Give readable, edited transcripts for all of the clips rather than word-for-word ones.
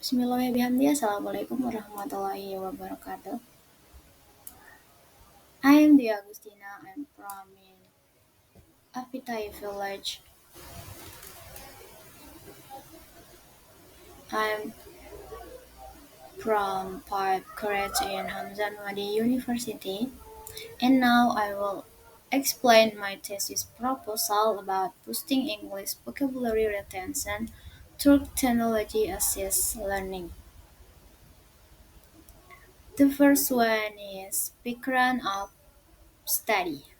Bismillahirrahmanirrahim. Assalamualaikum warahmatullahi wabarakatuh. I am Dwi Agustina. I'm from in Apitai village. I'm from Pipe College in Hamzah Wadi University. And now I will explain my thesis proposal about boosting English vocabulary retention through technology assisted learning. The first one is background of study.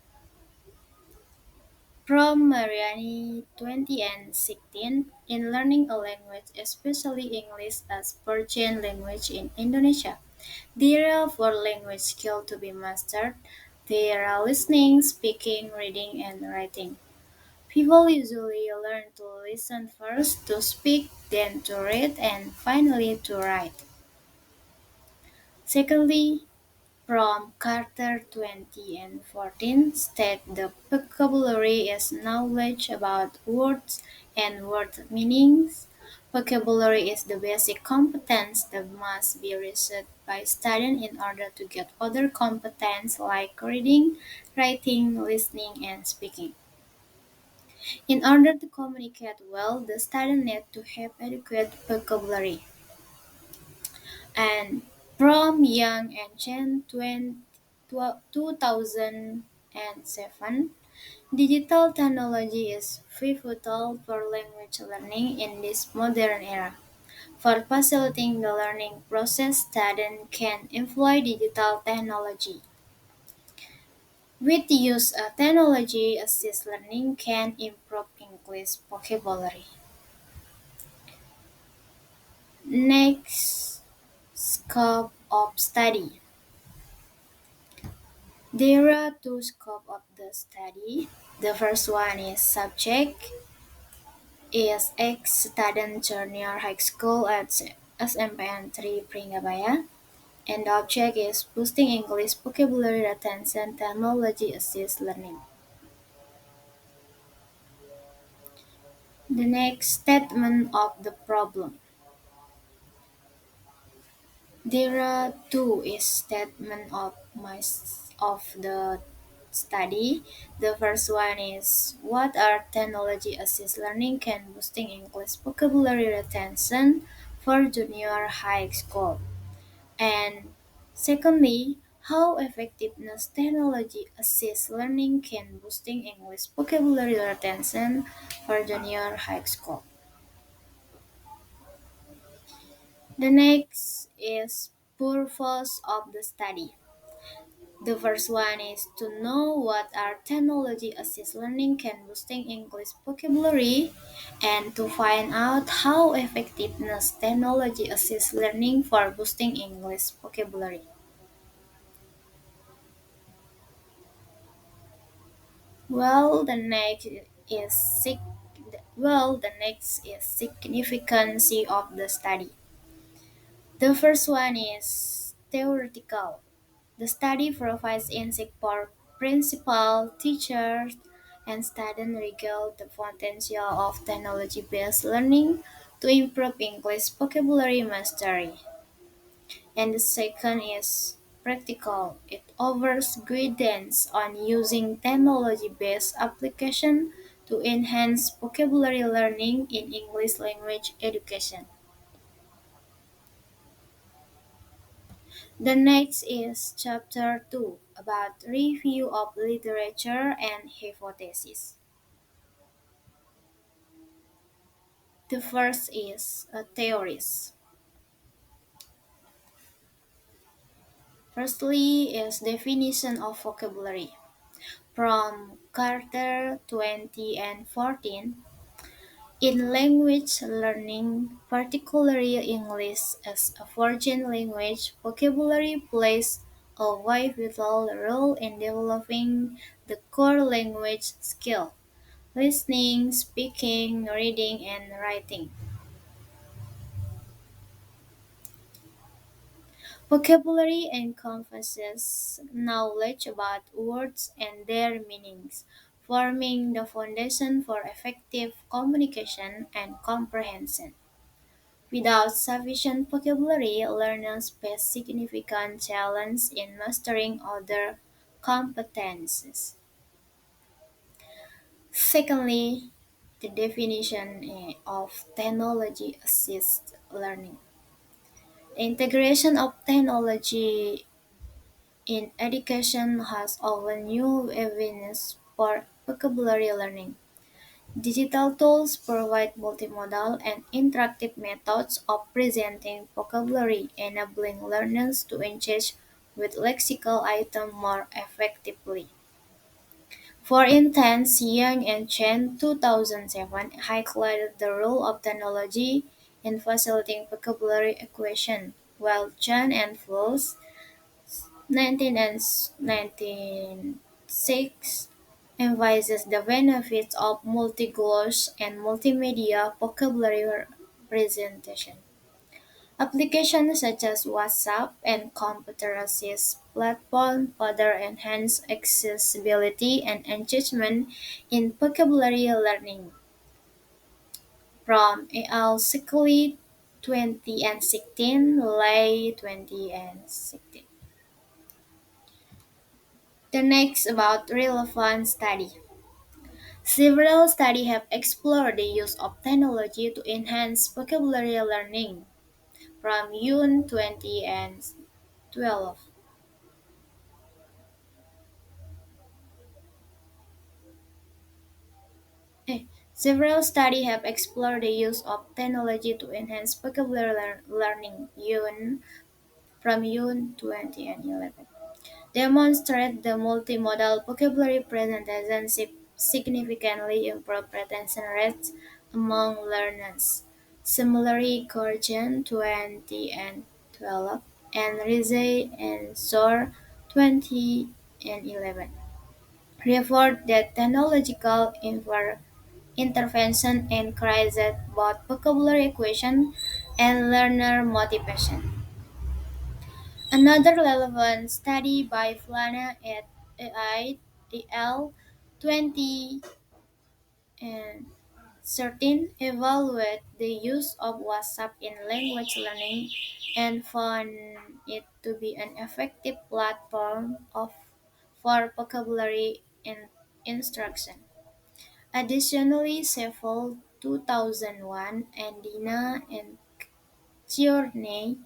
From Mariani 2016, in learning a language, especially English as foreign language in Indonesia, there are four language skills to be mastered. There are listening, speaking, reading, and writing. People usually learn to listen first, to speak, then to read, and finally to write. Secondly, from Carter 2014 state the vocabulary is knowledge about words and word meanings. Vocabulary is the basic competence that must be researched by students in order to get other competence like reading, writing, listening, and speaking. In order to communicate well, the student need to have adequate vocabulary. And from Young and Chen 2007, digital technology is pivotal for language learning in this modern era. For facilitating the learning process, students can employ digital technology. With use of technology, assist learning can improve English vocabulary. Next, scope of study. There are two scopes of the study. The first one is subject is ex-student junior high school at SMPN 3 Pringabaya, and the object is boosting English vocabulary retention technology assist learning. The next statement of the problem. There are two is statement of the study. The first one is what are technology assist learning can boosting English vocabulary retention for junior high school. And secondly, how effectiveness technology assist learning can boosting English vocabulary retention for junior high school. The next is purpose of the study. The first one is to know what our technology assist learning can boosting English vocabulary and to find out how effectiveness technology assist learning for boosting English vocabulary. Well, the next is sig- the next is significance of the study. The first one is theoretical. The study provides insight for principal, teachers, and students regarding the potential of technology-based learning to improve English vocabulary mastery. And the second is practical. It offers guidance on using technology-based application to enhance vocabulary learning in English language education. The next is chapter 2 about review of literature and hypotheses. The first is theories. Firstly is definition of vocabulary. From Carter 2014, in language learning, particularly English as a foreign language, vocabulary plays a vital role in developing the core language skill: listening, speaking, reading, and writing. Vocabulary encompasses knowledge about words and their meanings, forming the foundation for effective communication and comprehension. Without sufficient vocabulary, learners face significant challenges in mastering other competences. Secondly, the definition of technology assisted learning. The integration of technology in education has opened new avenues for vocabulary learning. Digital tools provide multimodal and interactive methods of presenting vocabulary, enabling learners to engage with lexical items more effectively. For instance, Yang and Chen 2007 highlighted the role of technology in facilitating vocabulary acquisition, while Chen and Flos 19 and 1906 emphasizes the benefits of multi-gloss and multimedia vocabulary presentation. Applications such as WhatsApp and computer-assisted platforms further enhance accessibility and engagement in vocabulary learning. From AL Sikli 2016, Lay 2016. The next about relevant study. Several studies have explored the use of technology to enhance vocabulary learning. From June 2012. Several studies have explored the use of technology to enhance vocabulary learning. From June 2011. Demonstrate the multimodal vocabulary presentation significantly improve retention rates among learners. Similarly, Corrigan 2012 and Rizzi and Sor 2011 report that technological intervention increased both vocabulary acquisition and learner motivation. Another relevant study by Flana et al. 20 and 13 evaluated the use of WhatsApp in language learning and found it to be an effective platform for vocabulary instruction. Additionally, Sheffield 2001 and Dina and Tierney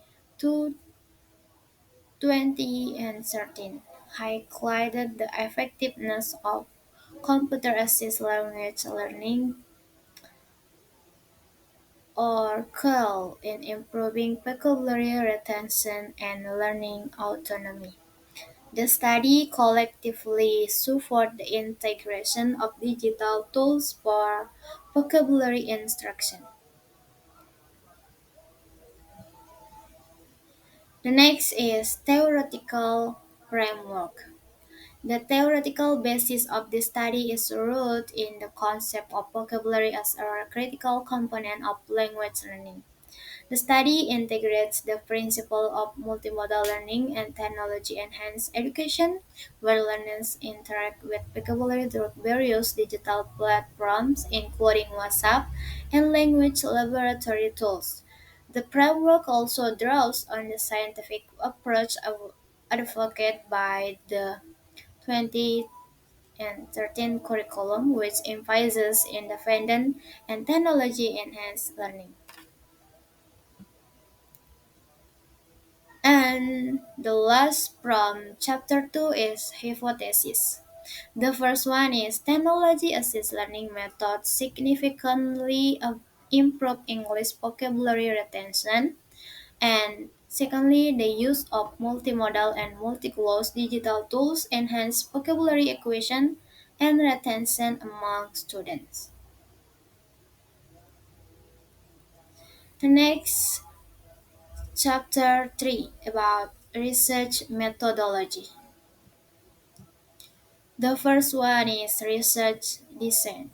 20 and 13 highlighted the effectiveness of computer-assisted language learning or CAL in improving vocabulary retention and learning autonomy. The study collectively support the integration of digital tools for vocabulary instruction. The next is theoretical framework. The theoretical basis of this study is rooted in the concept of vocabulary as a critical component of language learning. The study integrates the principle of multimodal learning and technology-enhanced education, where learners interact with vocabulary through various digital platforms, including WhatsApp and language laboratory tools. The framework also draws on the scientific approach advocated by the 2013 curriculum, which emphasizes independent and technology-enhanced learning. And the last from chapter 2 is hypothesis. The first one is technology assisted learning methods significantly improve English vocabulary retention. And secondly, the use of multimodal and multi-clause digital tools enhance vocabulary acquisition and retention among students. The next chapter 3 about research methodology. The first one is research design.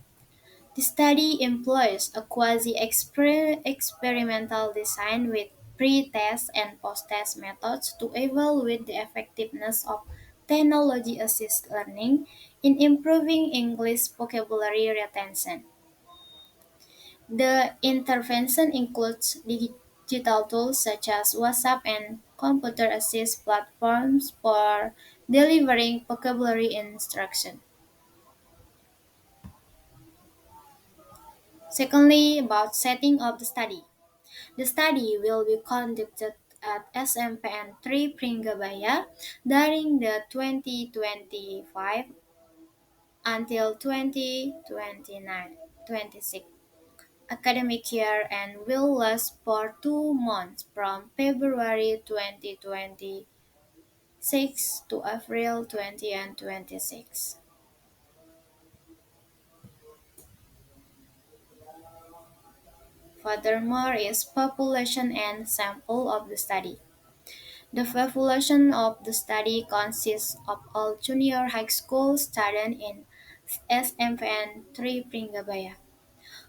The study employs a quasi-experimental design with pre-test and post-test methods to evaluate the effectiveness of technology-assisted learning in improving English vocabulary retention. The intervention includes digital tools such as WhatsApp and computer assist platforms for delivering vocabulary instruction. Secondly, about setting up the study. The study will be conducted at SMPN 3 Pringgabaya during the 2025 until 2026 academic year and will last for 2 months from February 2026 to April 2026. Furthermore is population and sample of the study. The population of the study consists of all junior high school students in SMPN 3 Pringgabaya.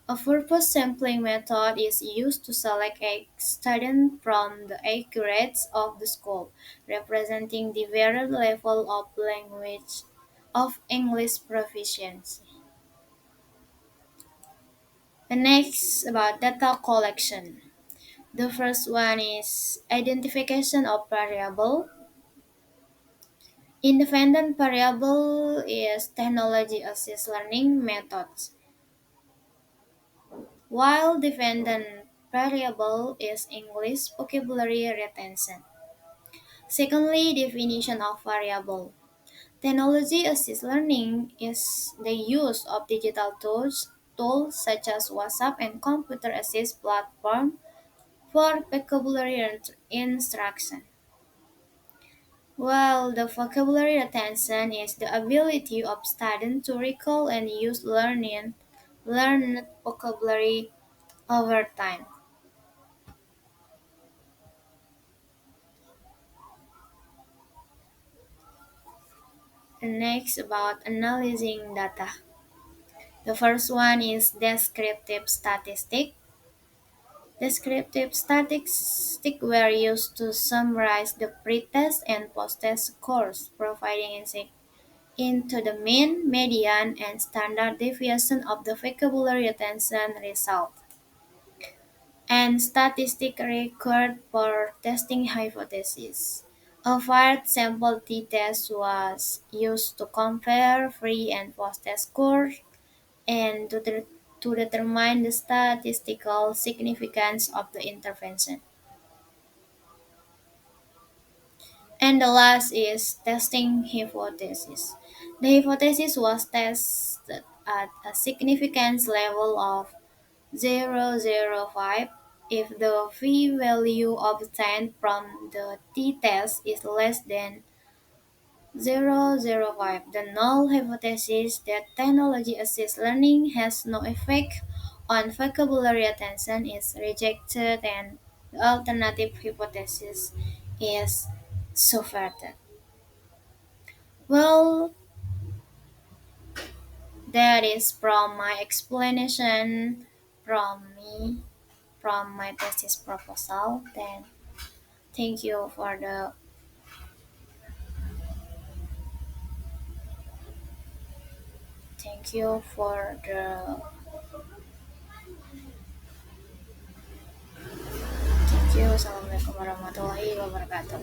A purpose sampling method is used to select a student from the A grades of the school, representing the varied level of language of English proficiency. The next about data collection. The first one is identification of variable. Independent variable is technology assist learning methods, while dependent variable is English vocabulary retention. Secondly, definition of variable. Technology assist learning is the use of digital tools such as WhatsApp and computer assist platform for vocabulary instruction. While the vocabulary retention is the ability of students to recall and use learned vocabulary over time. And next about analyzing data. The first one is descriptive statistic. Descriptive statistics were used to summarize the pre-test and post-test scores, providing insight into the mean, median, and standard deviation of the vocabulary retention result. And statistic record for testing hypotheses. A fired sample t-test was used to compare pre and post-test scores and to determine the statistical significance of the intervention. And the last is testing hypothesis. The hypothesis was tested at a significance level of 0.005 if the p-value obtained from the t-test is less than 0.005. The null hypothesis that technology-assisted learning has no effect on vocabulary attention is rejected and the alternative hypothesis is supported. Well, that is from my explanation from me from my thesis proposal. Then thank you for the thank you for the thank you. Assalamualaikum warahmatullahi wabarakatuh.